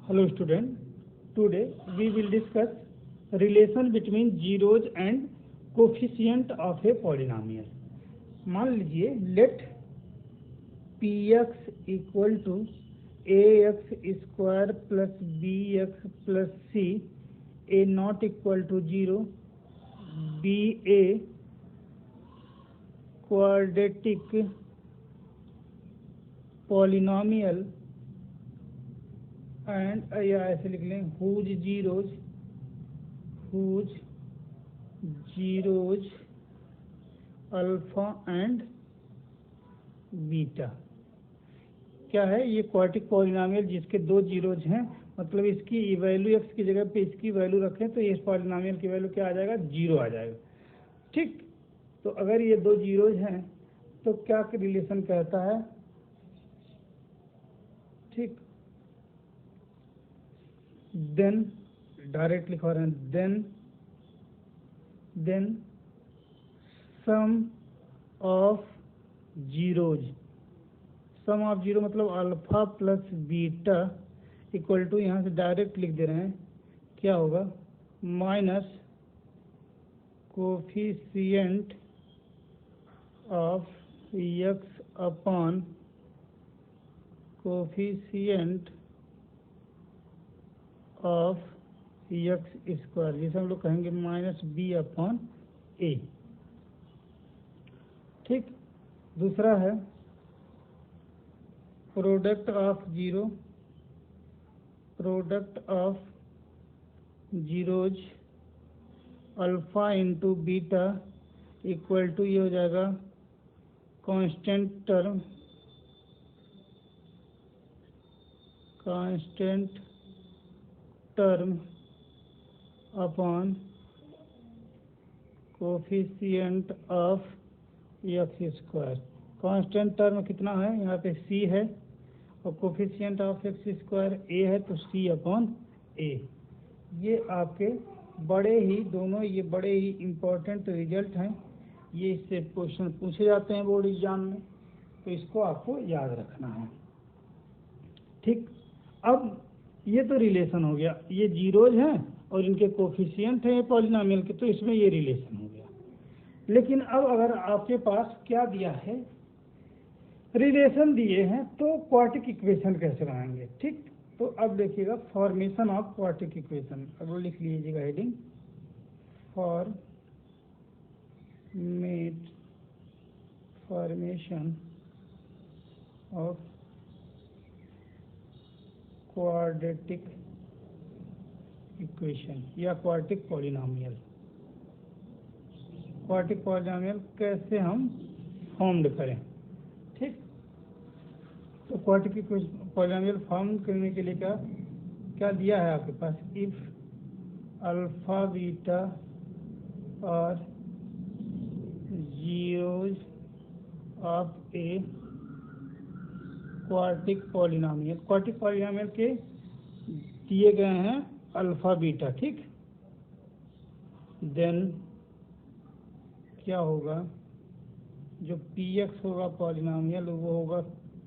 Hello student, today we will discuss relation between zeros and coefficient of a polynomial. मान लीजिए let px equal to ax square plus bx plus c, a not equal to 0, be a quadratic polynomial and या ऐसे लिख लें whose zeros alpha and beta. क्या है ये quadratic polynomial जिसके दो जीरोज हैं, मतलब इसकी वैल्यू एक्स की जगह पे इसकी वैल्यू रखें तो इस पॉलिनोमियल की वैल्यू क्या आ जाएगा, जीरो आ जाएगा। ठीक, तो अगर ये दो जीरोज हैं तो क्या रिलेशन कहता है, ठीक, देन डायरेक्ट लिखवा रहे हैं, then sum of zeros, sum of zero मतलब alpha plus beta equal to, यहाँ से डायरेक्ट लिख दे रहे हैं, क्या होगा, minus coefficient of x upon coefficient of x square, जिसे हम लोग कहेंगे माइनस बी अपॉन ए। ठीक, दूसरा है product of zeros alpha into beta equal to, ये हो जाएगा constant term upon coefficient of x square. Constant term कितना है, यहाँ पे c है और coefficient of x square a है, तो c अपॉन a। ये आपके बड़े ही दोनों ये बड़े ही इम्पोर्टेंट रिजल्ट हैं, ये इससे क्वेश्चन पूछे जाते हैं बोर्ड एग्जाम में, तो इसको आपको याद रखना है। ठीक, अब ये तो रिलेशन हो गया, ये जीरोज हैं और इनके कोफिशिएंट हैं पॉलिनोमियल के, तो इसमें ये रिलेशन हो गया। लेकिन अब अगर आपके पास क्या दिया है, रिलेशन दिए हैं, तो क्वाड्रेटिक इक्वेशन कैसे बनाएंगे। ठीक, तो अब देखिएगा फॉर्मेशन ऑफ क्वाड्रेटिक इक्वेशन, अब वो लिख लीजिएगा heading, formation of quadratic equation या क्वाड्रेटिक पॉलिनोमियल। क्वाड्रेटिक पॉलिनोमियल कैसे हम फॉर्म्ड करें। ठीक, तो क्वाड्रेटिक पॉलिनोमियल फॉर्म करने के लिए क्या दिया है आपके पास, इफ अल्फा बीटा और zeros of a quadratic polynomial के दिए गए हैं अल्फा बीटा। ठीक, देन क्या होगा, जो पी एक्स होगा पॉलिनोमियल वो होगा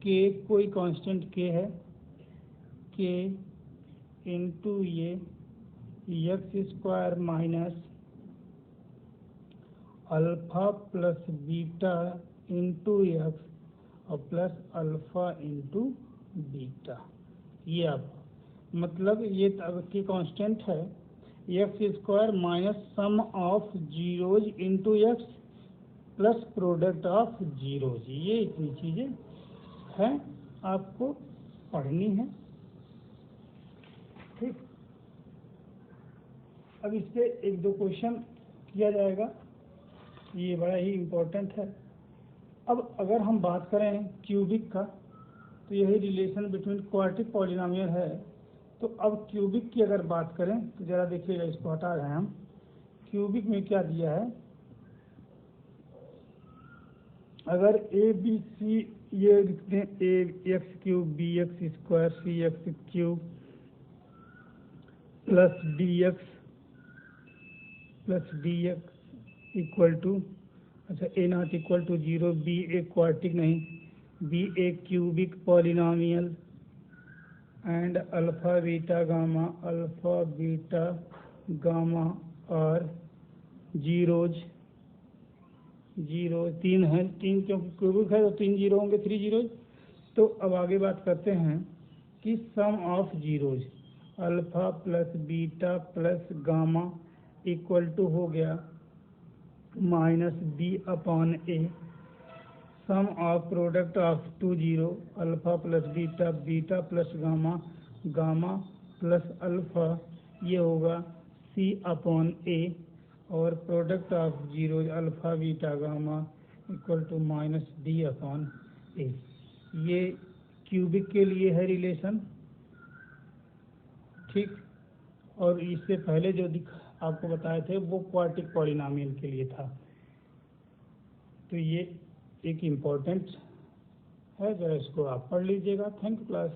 के, कोई कांस्टेंट के है, के इंटू ये x square minus alpha plus beta into x और प्लस अल्फा इंटू बीटा। ये आप मतलब ये की कांस्टेंट है x square minus sum of zeros into x plus product of zeros. ये इतनी चीज़ें हैं आपको पढ़नी है। ठीक, अब इस पे एक दो क्वेश्चन किया जाएगा, ये बड़ा ही इम्पोर्टेंट है। अब अगर हम बात करें क्यूबिक का, तो यही रिलेशन बिटवीन क्वाड्रेटिक पॉलिनोमियल है। तो अब क्यूबिक की अगर बात करें तो ज़रा देखिएगा, इसको हटा रहे हैं हम। क्यूबिक में क्या दिया है, अगर ए बी सी ये लिखते हैं, A x cube B x square C x cube plus D x equal to, अच्छा A not equal to 0, be a quadratic नहीं, be a cubic polynomial and alpha beta gamma और zeros तीन है, तीन क्योंकि क्यूबिक है तो 3 zero होंगे, 3 जीरोज। तो अब आगे बात करते हैं कि sum of zeros alpha plus beta plus gamma equal to हो गया -b/a। Sum of product of 2 zero alpha plus beta, beta plus gamma, gamma plus alpha, ये होगा c/a। और product of zero alpha beta gamma equal to -d/a। ये cubic के लिए है relation, ठीक। और इससे पहले जो आपको बताए थे वो क्वार्टिक पॉलिनॉमियल के लिए था। तो ये एक इम्पोर्टेंट है, जरा इसको आप पढ़ लीजिएगा। Thank you class.